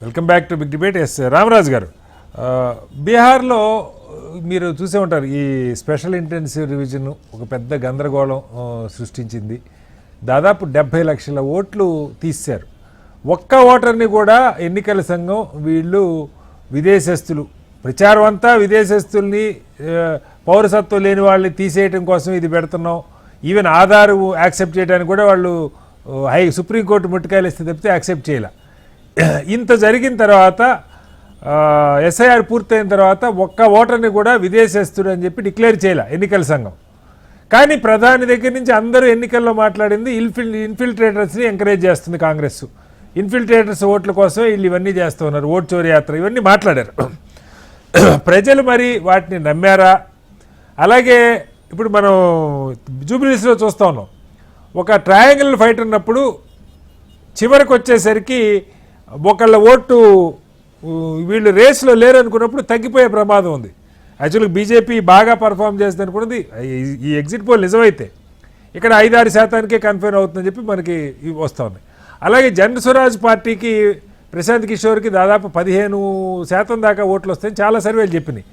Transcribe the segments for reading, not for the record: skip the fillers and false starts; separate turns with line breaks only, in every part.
Welcome back to big debate. S Ramaraju గారు, బీహార్లో మీరు చూసే ఉంటారు, ఈ స్పెషల్ ఇంటెన్సివ్ రివిజన్ ఒక పెద్ద గందరగోళం సృష్టించింది. దాదాపు 70 లక్షల ఓట్లు తీశారు. ఒక్క ఓటర్ని కూడా ఎన్నికల సంఘం వీళ్ళు విదేశస్తులు, ప్రచారం అంతా విదేశస్తుల్ని, పౌరసత్వం లేని వాళ్ళని తీసేయటం కోసం ఇది పెడుతున్నాం. ఈవెన్ ఆధార్ యాక్సెప్ట్ చేయడానికి కూడా వాళ్ళు సుప్రీంకోర్టు ముట్టికాయలు ఇస్తే తప్పితే యాక్సెప్ట్ చేయలే. ఇంత జరిగిన తర్వాత ఎస్ఐఆర్ పూర్తయిన తర్వాత ఒక్క ఓటర్ని కూడా విదేశస్తుడు అని చెప్పి డిక్లేర్ చేయలే ఎన్నికల సంఘం. కానీ ప్రధాని దగ్గర నుంచి అందరూ ఎన్నికల్లో మాట్లాడింది ఇన్ఫిల్ట్రేటర్స్ని ఎంకరేజ్ చేస్తుంది కాంగ్రెస్. ఇన్ఫిల్ట్రేటర్స్ ఓట్ల కోసం వీళ్ళు ఇవన్నీ చేస్తూ ఉన్నారు, ఓటు చోరీ యాత్ర, ఇవన్నీ మాట్లాడారు. ప్రజలు మరి వాటిని నమ్మారా? అలాగే ఇప్పుడు మనం జూబ్లీహిల్స్లో చూస్తూ ఉన్నాం, ఒక ట్రయాంగిల్ ఫైట్ ఉన్నప్పుడు చివరికి వచ్చేసరికి ఒకళ్ళ ఓటు వీళ్ళు రేస్లో లేరు అనుకున్నప్పుడు తగ్గిపోయే ప్రమాదం ఉంది. యాక్చువల్గా బీజేపీ బాగా పర్ఫామ్ చేస్తుంది అనుకున్నది ఈ ఎగ్జిట్ పోల్ నిజమైతే ఇక్కడ 5-6% కన్ఫైన్ అవుతుందని చెప్పి మనకి వస్తూ ఉంది. అలాగే జన్ స్వరాజ్ పార్టీకి ప్రశాంత్ కిషోర్కి దాదాపు 15% దాకా ఓట్లు వస్తాయని చాలా సర్వేలు చెప్పినాయి.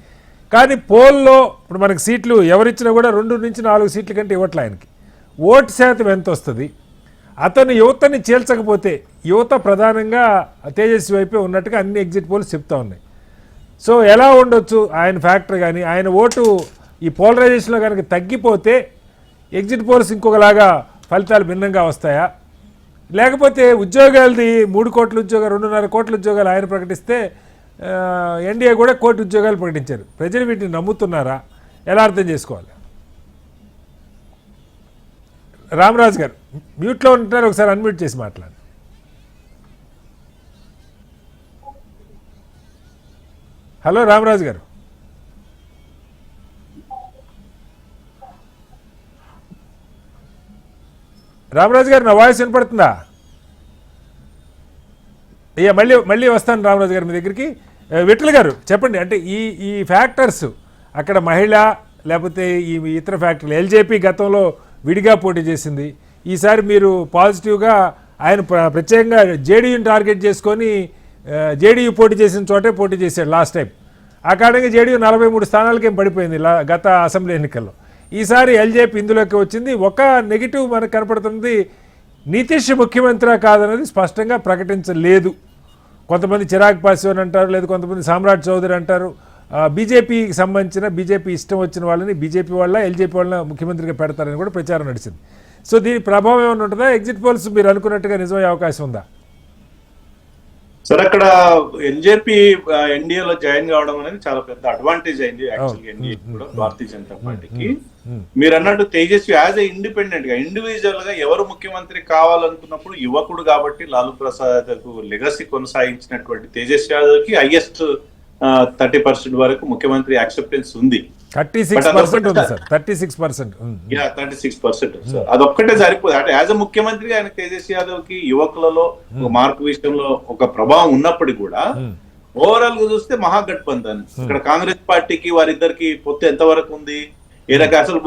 కానీ పోల్లో ఇప్పుడు మనకి సీట్లు ఎవరిచ్చినా కూడా 2 నుంచి 4 సీట్ల కంటే ఇవ్వట్లే. ఆయనకి ఓటు శాతం ఎంత వస్తుంది? అతను యువతని చేల్చకపోతే, యువత ప్రధానంగా తేజస్వి వైపే ఉన్నట్టుగా అన్ని ఎగ్జిట్ పోల్స్ చెప్తా ఉన్నాయి. సో ఎలా ఉండొచ్చు ఆయన ఫ్యాక్టర్? కానీ ఆయన ఓటు ఈ పోలరైజేషన్లో కనుక తగ్గిపోతే ఎగ్జిట్ పోల్స్ ఇంకొకలాగా ఫలితాలు భిన్నంగా వస్తాయా? లేకపోతే ఉద్యోగాలది 3 కోట్ల ఉద్యోగాలు, 2.5 కోట్ల ఉద్యోగాలు ఆయన ప్రకటిస్తే ఎన్డీఏ కూడా 1 కోటి ఉద్యోగాలు ప్రకటించారు. ప్రజలు వీటిని నమ్ముతున్నారా? ఎలా అర్థం చేసుకోవాలి? రామరాజు గారు మ్యూట్లో ఉంటున్నారు, ఒకసారి అన్మ్యూట్ చేసి మాట్లాడండి. హలో రామరాజు గారు. రామరాజు గారు, నా వాయిస్ వినపడుతుందా? అయ్యా మళ్ళీ వస్తాను రామరాజు గారు మీ దగ్గరికి. విఠల్ గారు చెప్పండి, అంటే ఈ ఫ్యాక్టర్స్ అక్కడ మహిళ లేకపోతే ఈ ఇతర ఫ్యాక్టర్లు, ఎల్జేపీ గతంలో విడిగా పోటీ చేసింది, ఈసారి మీరు పాజిటివ్గా ఆయన ప్రత్యేకంగా జేడీయూని టార్గెట్ చేసుకొని జేడీయూ పోటీ చేసిన చోటే పోటీ చేశాడు లాస్ట్ టైం. ఆ కారణంగా జేడీయూ 43 స్థానాలకేం పడిపోయింది గత అసెంబ్లీ ఎన్నికల్లో. ఈసారి ఎల్జేపీ ఇందులోకి వచ్చింది. ఒక నెగిటివ్ మనకు కనపడుతుంది, నితీష్ ముఖ్యమంత్రి కాదన్నది స్పష్టంగా ప్రకటించలేదు. కొంతమంది చిరాగ్ పాస్వాన్ అంటారు, లేదు కొంతమంది సామ్రాట్ చౌదరి అంటారు. బీజేపీకి సంబంధించిన, బీజేపీ ఇష్టం వచ్చిన వాళ్ళని బీజేపీ వాళ్ళ ఎల్జేపీ వాళ్ళ ముఖ్యమంత్రిగా పెడతారని కూడా ప్రచారం నడిచింది. సో దీని ప్రభావం ఏమైనా ఉంటుందా? ఎగ్జిట్ పోల్స్ మీరు అనుకున్నట్టుగా నిజమయ్యే అవకాశం ఉందా?
సార్, అక్కడ ఎల్జేపీ ఎన్డీఏలో జాయిన్ కావడం అనేది చాలా పెద్ద అడ్వాంటేజ్ అయింది యాక్చువల్గా ఎన్డీఏ కూడా, భారతీయ జనతా పార్టీకి. మీరు అన్నట్టు తేజస్వి యాజ్ ఏ ఇండిపెండెంట్ గా, ఇండివిజువల్ గా ఎవరు ముఖ్యమంత్రి కావాలనుకున్నప్పుడు యువకుడు కాబట్టి లాలూ ప్రసాద్ కు లెగసీ కొనసాగించినటువంటి తేజస్వి యాదవ్ కి హైయెస్ట్ 30% వరకు ముఖ్యమంత్రి యాక్సెప్టెన్స్ ఉంది. 36%. అదొక్కటే సరిపోదు. అంటే యాజ్ అ ముఖ్యమంత్రిగా ఆయన తేజస్వి యాదవ్ కి యువకులలో ఒక మార్పు విషయంలో ఒక ప్రభావం ఉన్నప్పటికీ కూడా ఓవరాల్ గా చూస్తే మహాగఠబంధన్ ఇక్కడ కాంగ్రెస్ పార్టీకి వారిద్దరికి పొత్తు ఎంత వరకు ఉంది? అసలు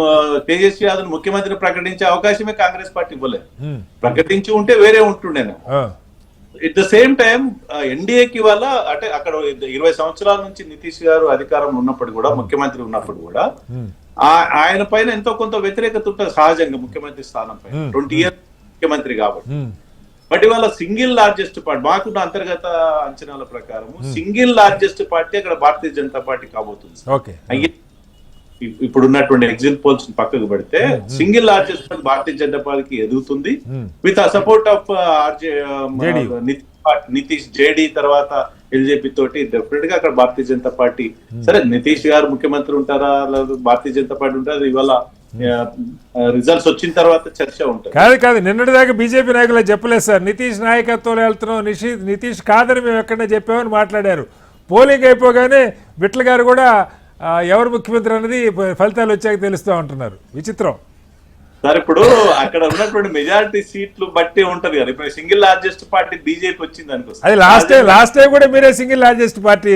తేజస్వి యాదవ్ ముఖ్యమంత్రిని ప్రకటించే అవకాశమే కాంగ్రెస్ పార్టీ ఇవ్వలేదు. ప్రకటించి ఉంటే వేరే ఉంటుండేనా. ఎట్ ద సేమ్ టైం ఎన్డీఏకి వల్ల, అంటే అక్కడ 20 సంవత్సరాల నుంచి నితీష్ గారు అధికారంలో ఉన్నప్పుడు కూడా, ముఖ్యమంత్రి ఉన్నప్పుడు కూడా ఆయన పైన ఎంతో కొంత వ్యతిరేకత ఉంటుంది సహజంగా ముఖ్యమంత్రి స్థానం పైన. 20 years ముఖ్యమంత్రి కాబట్టి. బట్ ఇవాళ సింగిల్ లార్జెస్ట్ పార్టీ, మాకున్న అంతర్గత అంచనాల ప్రకారం సింగిల్ లార్జెస్ట్ పార్టీ అక్కడ భారతీయ జనతా పార్టీ కాబోతుంది. ఇప్పుడున్నటువంటి ఎగ్జిట్ పోల్స్ పక్కకు పెడితే సింగిల్ లార్జెస్ట్ భారతీయ జనతా పార్టీకి ఎదుగుతుంది with support of Nitish, JD తర్వాత ఎల్జేపీ తోటి డెఫినెట్ గా అక్కడ భారతీయ జనతా పార్టీ. సరే నితీష్ గారు ముఖ్యమంత్రి ఉంటారా లేదా భారతీయ జనతా పార్టీ ఉంటారా, ఇవాళ రిజల్ట్స్ వచ్చిన తర్వాత చర్చ ఉంటుంది.
కాదు నిన్నటి దాకా బీజేపీ నాయకులు చెప్పలేదు సార్, నితీష్ నాయకత్వంలో వెళ్తున్నాం, నితీష్ కాదని మేము ఎక్కడైనా చెప్పామని మాట్లాడారు. పోలింగ్ అయిపోగానే విఠల్ గారు కూడా ఎవరు ముఖ్యమంత్రి అనేది ఫలితాలు వచ్చాక తెలుస్తూ ఉంటున్నారు. విచిత్రం.
సార్ ఇప్పుడు అక్కడ ఉన్నటువంటి మెజారిటీ సీట్లు బట్టి ఉంటది కదా. ఇప్పుడు సింగిల్ లార్జెస్ట్ పార్టీ బీజేపీ వచ్చింది అనుకో సార్.
అది లాస్ట్ టైం కూడా మీరే సింగిల్ లార్జెస్ట్ పార్టీ.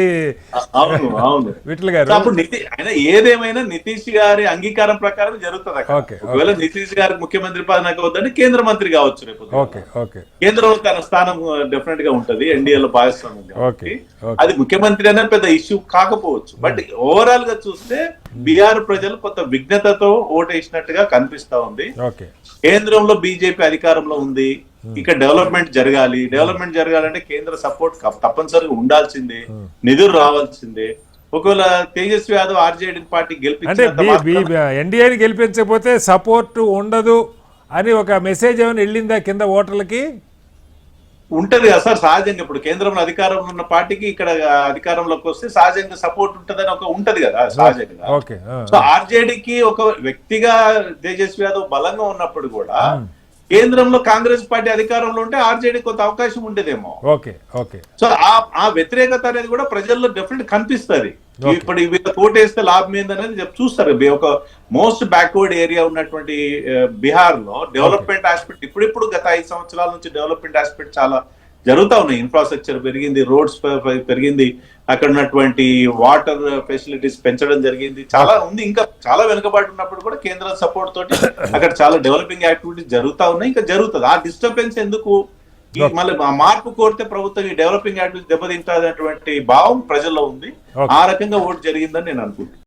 అవును అవును
విఠల్ గారు,
సో అప్పుడు ఆయన ఏదేమైనా నితీష్ గారి అంగీకారం ప్రకారం జరుగుతుంది అక్కడ.
ఓకే,
ఒకవేళ నితీష్ గారికి ముఖ్యమంత్రి పదవి వద్దని కేంద్ర మంత్రి కావచ్చు రేపు.
ఓకే ఓకే
కేంద్రంలో తన స్థానం డెఫినెట్ గా ఉంటది, ఎన్డీఏలో భాగస్వామ్యం
ఓకే,
కాబట్టి
ఓకే.
అది ముఖ్యమంత్రి అనేది పెద్ద ఇష్యూ కాకపోవచ్చు. బట్ ఓవరాల్ గా చూస్తే బీహార్ ప్రజలు కొంత విఘ్నతతో ఓటేసినట్టుగా కనిపిస్తా ఉంది.
ఓకే.
కేంద్రంలో బీజేపీ అధికారంలో ఉంది, ఇక్కడ డెవలప్మెంట్ జరగాలంటే కేంద్ర సపోర్ట్ తప్పనిసరిగా ఉండాల్సిందే, నిధులు రావాల్సిందే. ఒకవేళ తేజస్వి యాదవ్ ఆర్జేడీ పార్టీ
అంటే
గెలిపించి
ఎన్డీఏని గెలిపించకపోతే సపోర్ట్ ఉండదు అని ఒక మెసేజ్ ఏమైనా వెళ్ళిందా కింద ఓటర్లకి?
ఉంటది కదా సార్ సహజంగా. ఇప్పుడు కేంద్రంలో అధికారంలో ఉన్న పార్టీకి ఇక్కడ అధికారంలోకి వస్తే సహజంగా సపోర్ట్ ఉంటదని ఒక ఉంటది కదా సహజంగా.
ఓకే.
సో ఆర్జేడీకి ఒక వ్యక్తిగా తేజస్వి యాదవ్ బలంగా ఉన్నప్పుడు కూడా కేంద్రంలో కాంగ్రెస్ పార్టీ అధికారంలో ఉంటే ఆర్జేడీ కొంత అవకాశం ఉండేదేమో.
Okay okay.
సో ఆ వ్యతిరేకత అనేది కూడా ప్రజల్లో డెఫినెట్ కనిపిస్తుంది. ఇప్పుడు వీళ్ళ కోటేస్తే లాభం ఏందనేది చూస్తారు. ఒక మోస్ట్ బ్యాక్వర్డ్ ఏరియా ఉన్నటువంటి బీహార్ లో డెవలప్మెంట్ ఆస్పెక్ట్ ఇప్పుడు గత 5 సంవత్సరాల నుంచి డెవలప్మెంట్ ఆస్పెక్ట్ చాలా జరుగుతా ఉన్నాయి. ఇన్ఫ్రాస్ట్రక్చర్ పెరిగింది, రోడ్స్ పెరిగింది, అక్కడ ఉన్నటువంటి వాటర్ ఫెసిలిటీస్ పెంచడం జరిగింది, చాలా ఉంది. ఇంకా చాలా వెనుకబాటు ఉన్నప్పుడు కూడా కేంద్ర సపోర్ట్ తోటి అక్కడ చాలా డెవలపింగ్ యాక్టివిటీస్ జరుగుతా ఉన్నాయి, ఇంకా జరుగుతుంది. ఆ డిస్టర్బెన్స్ ఎందుకు? మళ్ళీ మార్పు కోరితే ప్రభుత్వం ఈ డెవలపింగ్ యాక్టివిటీస్ దెబ్బతింటాదనేటువంటి భావం ప్రజల్లో ఉంది. ఆ రకంగా ఓటు జరిగిందని నేను అనుకుంటున్నాను.